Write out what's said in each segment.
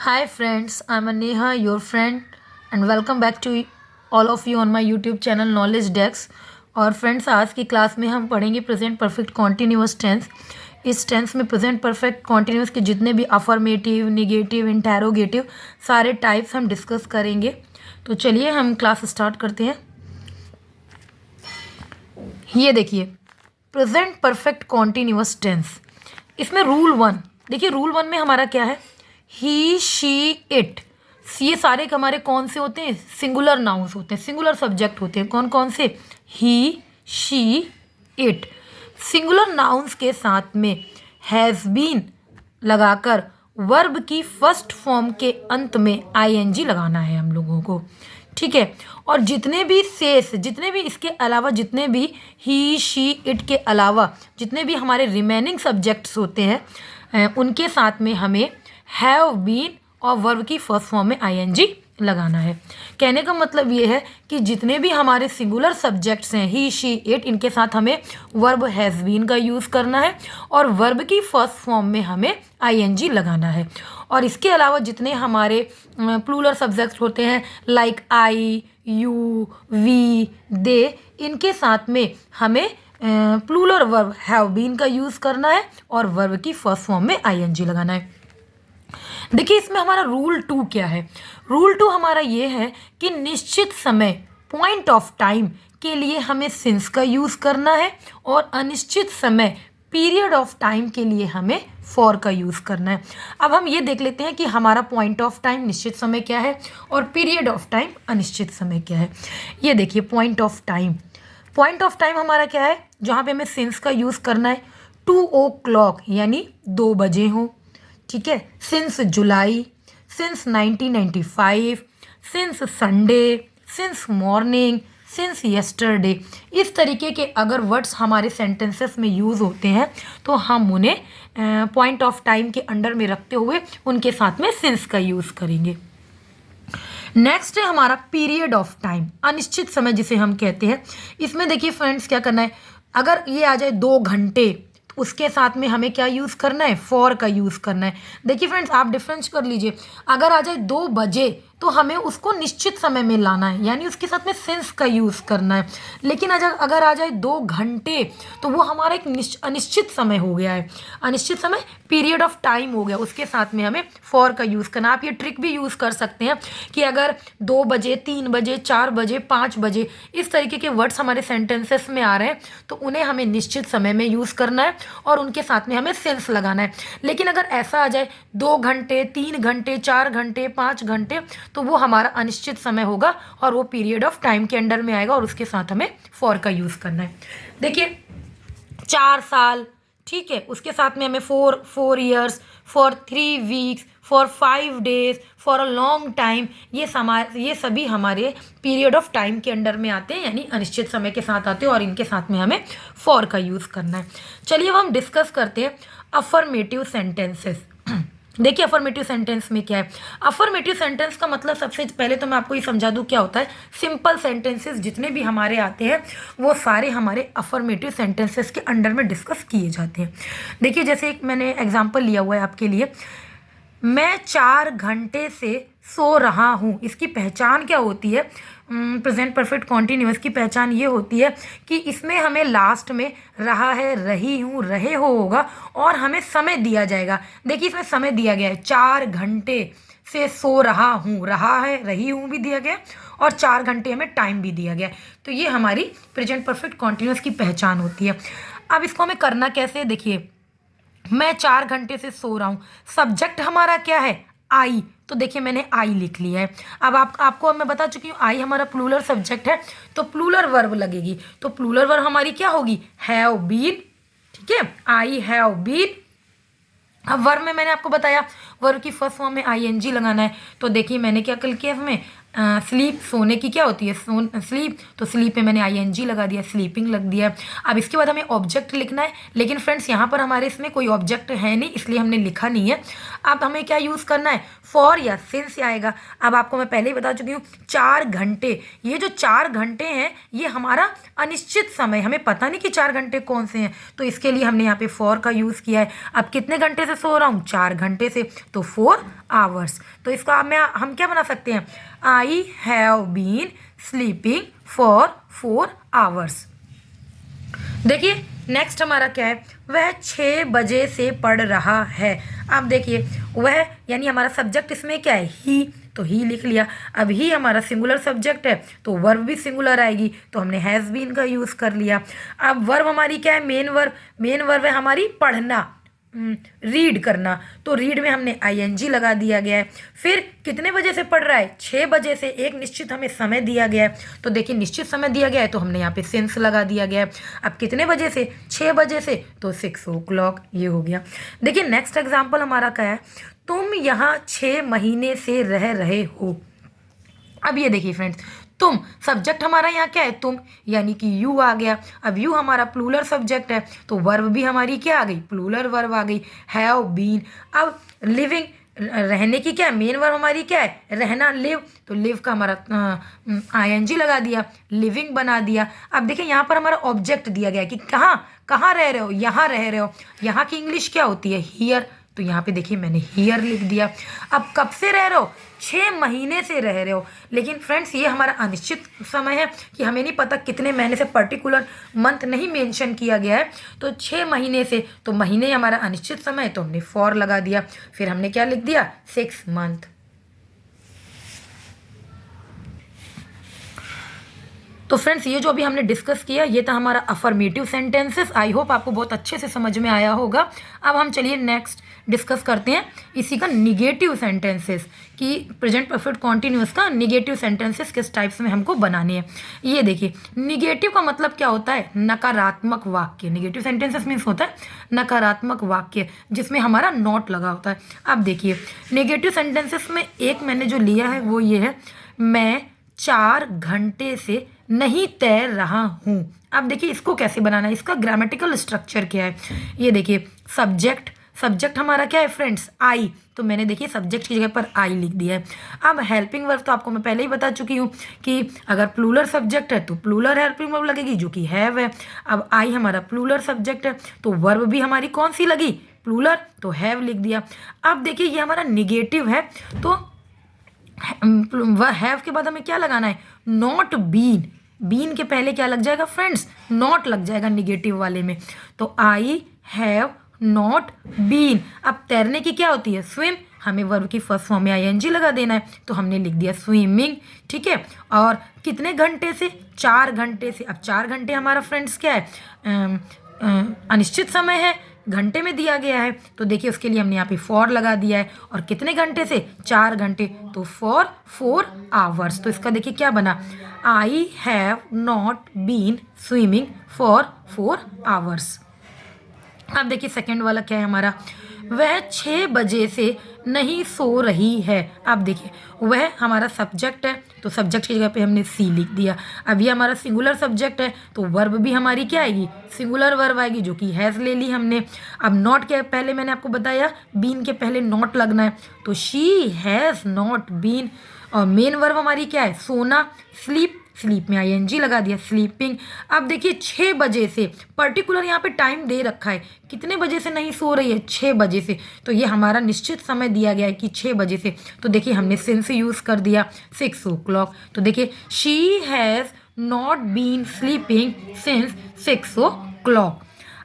Hi friends, I'm Neha, your friend, and welcome back to all of you on my YouTube channel Knowledge Dex। और friends, आज की class में हम पढ़ेंगे present perfect continuous tense. इस tense में present perfect continuous के जितने भी अफर्मेटिव, निगेटिव, इंटेरोगेटिव सारे टाइप्स हम डिस्कस करेंगे। तो चलिए हम क्लास स्टार्ट करते हैं। ये देखिए प्रेजेंट परफेक्ट कॉन्टिन्यूअस टेंस, इसमें रूल 1 देखिए। रूल 1 में हमारा क्या है? ही, शी, इट, ये सारे हमारे कौन से होते हैं? सिंगुलर नाउन्स होते हैं, सिंगुलर सब्जेक्ट होते हैं। कौन कौन से? ही, शी, इट। सिंगुलर नाउन्स के साथ में हैज़ बीन लगाकर वर्ब की फर्स्ट फॉर्म के अंत में आईएनजी लगाना है हम लोगों को, ठीक है। और जितने भी शेष, जितने भी इसके अलावा, जितने भी ही, शी, इट के अलावा जितने भी हमारे रिमेनिंग सब्जेक्ट्स होते हैं उनके साथ में हमें हैव बीन और वर्ब की फर्स्ट फॉर्म में आईएनजी लगाना है। कहने का मतलब ये है कि जितने भी हमारे सिंगुलर सब्जेक्ट्स हैं ही, शी, इट, इनके साथ हमें वर्ब हैज़ बीन का यूज़ करना है और वर्ब की फर्स्ट फॉर्म में हमें आईएनजी लगाना है। और इसके अलावा जितने हमारे प्लूरल सब्जेक्ट्स होते हैं लाइक आई, यू, वी, दे, इनके साथ में हमें प्लूरल वर्ब हैव बीन का यूज़ करना है और वर्ब की फर्स्ट फॉर्म में आईएनजी लगाना है। देखिए इसमें हमारा रूल 2 क्या है? रूल 2 हमारा ये है कि निश्चित समय, पॉइंट ऑफ टाइम के लिए हमें सिंस का यूज़ करना है और अनिश्चित समय, पीरियड ऑफ टाइम के लिए हमें फॉर का यूज़ करना है। अब हम ये देख लेते हैं कि हमारा पॉइंट ऑफ टाइम निश्चित समय क्या है और पीरियड ऑफ टाइम अनिश्चित समय क्या है। ये देखिए point of time, point of time हमारा क्या है? जहाँ पे हमें सिंस का यूज़ करना है 2 o'clock यानी 2 बजे हो, ठीक है। सिंस जुलाई, since 1995, since Sunday, since morning, since yesterday, इस तरीके के अगर वर्ड्स हमारे सेंटेंसेस में यूज़ होते हैं तो हम उन्हें पॉइंट ऑफ टाइम के अंडर में रखते हुए उनके साथ में सिंस का यूज़ करेंगे। नेक्स्ट है हमारा पीरियड ऑफ टाइम, अनिश्चित समय जिसे हम कहते हैं। इसमें देखिए फ्रेंड्स क्या करना है, अगर ये आ जाए 2 घंटे तो उसके साथ में हमें क्या यूज़ करना है? फॉर का यूज़ करना है। देखिए फ्रेंड्स आप डिफरेंस कर लीजिए, अगर आ जाए 2 बजे तो हमें उसको निश्चित समय में लाना है यानी उसके साथ में सिंस का यूज़ करना है। लेकिन अगर आ जाए 2 घंटे तो वो हमारा एक अनिश्चित समय हो गया है, अनिश्चित समय पीरियड ऑफ टाइम हो गया, उसके साथ में हमें फॉर का यूज़ करना। आप ये ट्रिक भी यूज़ कर सकते हैं कि अगर 2 बजे, 3 बजे, 4 बजे, 5 बजे इस तरीके के वर्ड्स हमारे सेंटेंसेस में आ रहे हैं तो उन्हें हमें निश्चित समय में यूज़ करना है और उनके साथ में हमें सिंस लगाना है। लेकिन अगर ऐसा आ जाए 2 घंटे, 3 घंटे, 4 घंटे, 5 घंटे तो वो हमारा अनिश्चित समय होगा और वो पीरियड ऑफ टाइम के अंडर में आएगा और उसके साथ हमें फॉर का यूज़ करना है। देखिए 4 साल, ठीक है, उसके साथ में हमें 4 years, for 3 weeks, for 5 days, for a long time, ये सभी हमारे पीरियड ऑफ टाइम के अंडर में आते हैं यानी अनिश्चित समय के साथ आते हैं और इनके साथ में हमें फॉर का यूज़ करना है। चलिए अब हम डिस्कस करते हैं अफर्मेटिव सेंटेंसेस। देखिए अफर्मेटिव सेंटेंस में क्या है? अफर्मेटिव सेंटेंस का मतलब सबसे पहले तो मैं आपको ये समझा दूँ क्या होता है। सिंपल सेंटेंसेस जितने भी हमारे आते हैं वो सारे हमारे अफर्मेटिव सेंटेंसेस के अंडर में डिस्कस किए जाते हैं। देखिए जैसे एक मैंने एग्जांपल लिया हुआ है आपके लिए, मैं 4 घंटे से सो रहा हूँ। इसकी पहचान क्या होती है? प्रेजेंट परफेक्ट कॉन्टिन्यूअस की पहचान ये होती है कि इसमें हमें लास्ट में रहा है, रही हूँ, रहे हो होगा और हमें समय दिया जाएगा। देखिए इसमें समय दिया गया है, 4 घंटे से सो रहा हूँ, रहा है, रही हूँ भी दिया गया और 4 घंटे हमें टाइम भी दिया गया। तो ये हमारी प्रेजेंट परफेक्ट कॉन्टिन्यूअस की पहचान होती है। अब इसको हमें करना कैसे? देखिए मैं 4 घंटे से सो रहा हूँ, सब्जेक्ट हमारा क्या है? आई, तो देखिए मैंने आई लिख लिया है। अब आपको मैं बता चुकी हूँ आई हमारा प्लूरल सब्जेक्ट है तो प्लूरल वर्ब लगेगी, तो प्लूरल वर्ब हमारी क्या होगी? हैव बीन, ठीक है, आई हैव बीन। अब वर्ब में मैंने आपको बताया वर्ब की फर्स्ट फॉर्म में आईएनजी लगाना है, तो देखिए मैंने क्या किया इसमें स्लीप सोने की क्या होती है, स्लीप, तो स्लीप में मैंने आईएनजी लगा दिया, स्लीपिंग लग दिया। अब इसके बाद हमें ऑब्जेक्ट लिखना है, लेकिन फ्रेंड्स यहाँ पर हमारे इसमें कोई ऑब्जेक्ट है नहीं, इसलिए हमने लिखा नहीं है। अब हमें क्या यूज़ करना है, फॉर या सिंस आएगा। अब आपको मैं पहले ही बता चुकी हूँ 4 घंटे, ये जो 4 घंटे हैं ये हमारा अनिश्चित समय, हमें पता नहीं कि 4 घंटे कौन से हैं, तो इसके लिए हमने यहाँ पे फॉर का यूज़ किया है। अब कितने घंटे से सो रहा हूँ, 4 घंटे से, तो 4 आवर्स। तो इसका हम क्या बना सकते हैं, I have been sleeping for 4 hours. देखिए नेक्स्ट हमारा क्या है, वह 6 बजे से पढ़ रहा है। अब देखिए वह यानी हमारा सब्जेक्ट इसमें क्या है, ही, तो ही लिख लिया। अब ही हमारा सिंगुलर सब्जेक्ट है तो वर्ब भी सिंगुलर आएगी, तो हमने हैज़ बीन का यूज़ कर लिया। अब वर्ब हमारी क्या है, मेन वर्ब है हमारी पढ़ना, रीड करना, तो रीड में हमने आईएनजी लगा दिया गया है। फिर कितने बजे से पढ़ रहा है, 6 बजे से, एक निश्चित हमें समय दिया गया है, तो देखिए निश्चित समय दिया गया है तो हमने यहाँ पे सिंस लगा दिया गया है। अब कितने बजे से, 6 बजे से, तो 6 o'clock, ये हो गया। देखिए नेक्स्ट एग्जाम्पल हमारा क्या है, तुम यहाँ 6 महीने से रह रहे हो। अब ये देखिए फ्रेंड्स, तुम सब्जेक्ट हमारा यहाँ क्या है, तुम, यानी कि यू आ गया। अब यू हमारा प्लूरल सब्जेक्ट है तो वर्ब भी हमारी क्या आ गई, प्लूरल वर्ब आ गई, हैव बीन। अब लिविंग, रहने की क्या है, मेन वर्ब हमारी क्या है, रहना, लिव, तो लिव का हमारा आईएनजी लगा दिया, लिविंग बना दिया। अब देखिए यहाँ पर हमारा ऑब्जेक्ट दिया गया है कि कहाँ कहाँ रह रहे हो, यहाँ रह रहे हो। यहाँ की इंग्लिश क्या होती है, हियर, तो यहाँ पे देखिए मैंने हियर लिख दिया। अब कब से रह रहे हो, 6 महीने से रह रहे हो। लेकिन फ्रेंड्स ये हमारा अनिश्चित समय है कि हमें नहीं पता कितने महीने से, पर्टिकुलर मंथ नहीं मेंशन किया गया है, तो 6 महीने से, तो महीने हमारा अनिश्चित समय है तो हमने फॉर लगा दिया। फिर हमने क्या लिख दिया, 6 मंथ। तो फ्रेंड्स ये जो अभी हमने डिस्कस किया ये था हमारा अफर्मेटिव सेंटेंसेस। आई होप आपको बहुत अच्छे से समझ में आया होगा। अब हम चलिए नेक्स्ट डिस्कस करते हैं इसी का निगेटिव सेंटेंसेस, कि प्रेजेंट परफेक्ट कॉन्टिन्यूअस का निगेटिव सेंटेंसेस किस टाइप्स में हमको बनाने हैं। ये देखिए निगेटिव का मतलब क्या होता है, नकारात्मक वाक्य। निगेटिव सेंटेंसेस मीन्स होता है नकारात्मक वाक्य जिसमें हमारा नॉट लगा होता है। अब देखिए निगेटिव सेंटेंसेस में एक मैंने जो लिया है वो ये है, मैं 4 घंटे से नहीं तैर रहा हूँ। अब देखिए इसको कैसे बनाना है, इसका ग्रामेटिकल स्ट्रक्चर क्या है। ये देखिए सब्जेक्ट हमारा क्या है फ्रेंड्स, आई, तो मैंने देखिए सब्जेक्ट की जगह पर आई लिख दिया है। अब हेल्पिंग वर्ब तो आपको मैं पहले ही बता चुकी हूँ कि अगर प्लूरल सब्जेक्ट है तो प्लूरल हेल्पिंग वर्ब लगेगी जो कि हैव है। अब आई हमारा प्लूरल सब्जेक्ट है तो वर्ब भी हमारी कौन सी लगी, प्लूरल, तो हैव लिख दिया। अब देखिए ये हमारा निगेटिव है तो हैव के बाद हमें क्या लगाना है, नॉट बीन। बीन के पहले क्या लग जाएगा फ्रेंड्स, नॉट लग जाएगा निगेटिव वाले में, तो आई हैव नॉट बीन। अब तैरने की क्या होती है, स्विम, हमें वर्ब की फर्स्ट फॉर्म में आईएनजी लगा देना है तो हमने लिख दिया स्विमिंग, ठीक है। और कितने घंटे से, 4 घंटे से। अब 4 घंटे हमारा फ्रेंड्स क्या है, अनिश्चित समय है, घंटे में दिया गया है, तो देखिए उसके लिए हमने यहाँ पे फॉर लगा दिया है। और कितने घंटे से, 4 घंटे, तो फॉर 4 आवर्स। तो इसका देखिए क्या बना, I have not been swimming for 4 hours. अब देखिए सेकेंड वाला क्या है हमारा, वह 6 बजे से नहीं सो रही है। अब देखिए वह हमारा सब्जेक्ट है तो सब्जेक्ट की जगह पे हमने सी लिख दिया। अब ये हमारा सिंगुलर सब्जेक्ट है तो वर्ब भी हमारी क्या आएगी, सिंगुलर वर्ब आएगी जो कि हैज़ ले ली हमने। अब नॉट के पहले मैंने आपको बताया बीन के पहले नॉट लगना है तो शी हैज़ नॉट बीन। और मेन वर्ब हमारी क्या है, सोना, स्लीप, स्लीप में आईएनजी लगा दिया, स्लीपिंग। अब देखिए 6 बजे से, पर्टिकुलर यहाँ पे टाइम दे रखा है, कितने बजे से नहीं सो रही है, 6 बजे से, तो ये हमारा निश्चित समय दिया गया है कि 6 बजे से, तो देखिए हमने सिंस यूज़ कर दिया 6 o'clock। तो देखिए she has not been sleeping since 6 o'clock।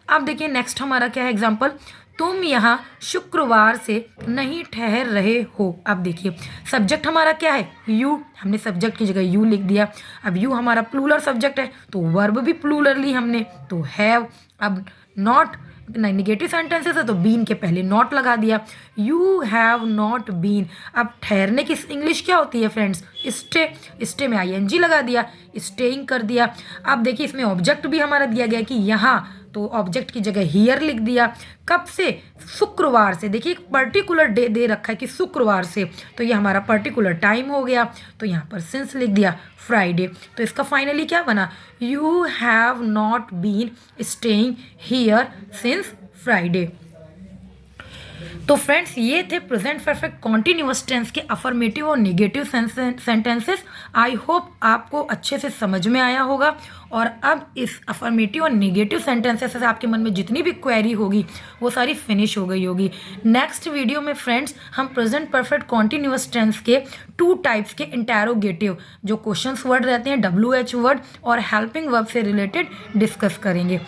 अब देखिए नेक्स्ट हमारा क्या है एग्जाम्पल, तुम यहाँ शुक्रवार से नहीं ठहर रहे हो। अब देखिए सब्जेक्ट हमारा क्या है, यू, हमने सब्जेक्ट की जगह यू लिख दिया। अब यू हमारा प्लूरल सब्जेक्ट है तो वर्ब भी प्लूरल ली हमने तो हैव। अब नॉट निगेटिव सेंटेंसेस है तो बीन के पहले नॉट लगा दिया, यू हैव नॉट बीन। अब ठहरने की इंग्लिश क्या होती है फ्रेंड्स, स्टे, स्टे में आईएनजी लगा दिया, स्टेइंग कर दिया। अब देखिए इसमें ऑब्जेक्ट भी हमारा दिया गया कि यहाँ तो ऑब्जेक्ट की जगह हियर लिख दिया। कब से? शुक्रवार से। देखिए एक पर्टिकुलर डे दे रखा है कि शुक्रवार से, तो ये हमारा पर्टिकुलर टाइम हो गया, तो यहाँ पर सिंस लिख दिया फ्राइडे। तो इसका फाइनली क्या बना? You have not been staying here since Friday. तो फ्रेंड्स ये थे प्रेजेंट परफेक्ट कॉन्टिन्यूअस टेंस के अफर्मेटिव और नेगेटिव सेंटेंसेस। आई होप आपको अच्छे से समझ में आया होगा। और अब इस अफर्मेटिव और नेगेटिव सेंटेंसेस से आपके मन में जितनी भी क्वेरी होगी वो सारी फिनिश हो गई होगी। नेक्स्ट वीडियो में फ्रेंड्स हम प्रेजेंट परफेक्ट कॉन्टिन्यूअस टेंस के 2 टाइप्स के इंटेरोगेटिव जो क्वेश्चंस वर्ड रहते हैं WH वर्ड और हेल्पिंग वर्ब से रिलेटेड डिस्कस करेंगे।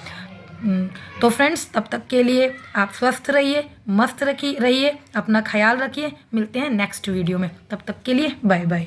तो फ्रेंड्स तब तक के लिए आप स्वस्थ रहिए, मस्त रहिए, अपना ख्याल रखिए। मिलते हैं नेक्स्ट वीडियो में, तब तक के लिए बाय बाय।